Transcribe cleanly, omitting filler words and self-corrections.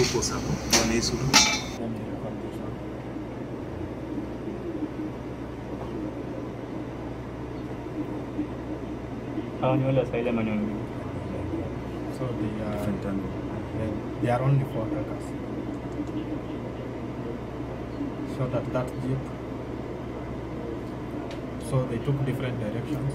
purpose hapo wanaisuru. How many are silent maneuver? So they are only 4 hackers. So that jeep. So they took different directions.